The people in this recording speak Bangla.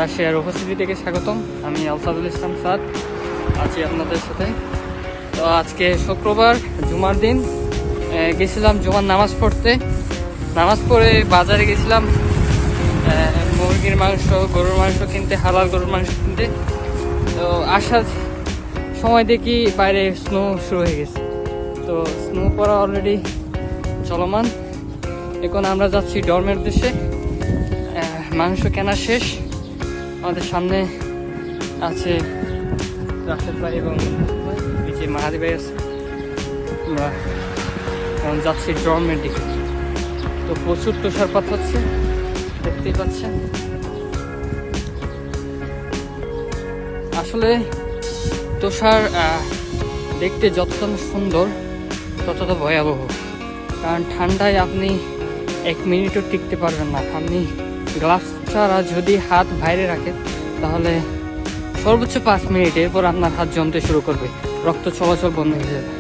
রাশিয়ার উপস্থিতি থেকে স্বাগতম। আমি আলসাদুল ইসলাম স্যার আছি আপনাদের সাথে। তো আজকে শুক্রবার, জুমার দিন। গেছিলাম জুমার নামাজ পড়তে। নামাজ পড়ে বাজারে গেছিলাম মুরগির মাংস, গরুর মাংস কিনতে, হালাল গরুর মাংস কিনতে। তো আসার সময় দেখি বাইরে স্নো শুরু হয়ে গেছে। তো স্নো পড়া অলরেডি চলমান। এখন আমরা যাচ্ছি ডর্মের উদ্দেশ্যে। মাংস কেনা শেষ। আমাদের সামনে আছে রাশেদ ভাই এবং নিচে মাহাদি ভাই আছে। আমরা এখন যাচ্ছি ডর্মের দিকে। তো প্রচুর তুষারপাত হচ্ছে, দেখতেই পাচ্ছেন। আসলে তুষার দেখতে যতটা সুন্দর ততটা ভয়াবহ, কারণ ঠান্ডায় আপনি 1 মিনিটও টিকতে পারবেন না। আপনি গ্লাভস ছাড়া যদি হাত বাইরে রাখেন তাহলে সর্বোচ্চ 5 মিনিট, এরপর আপনার হাত জমতে শুরু করবে, রক্ত চলাচল বন্ধ হয়ে যাবে।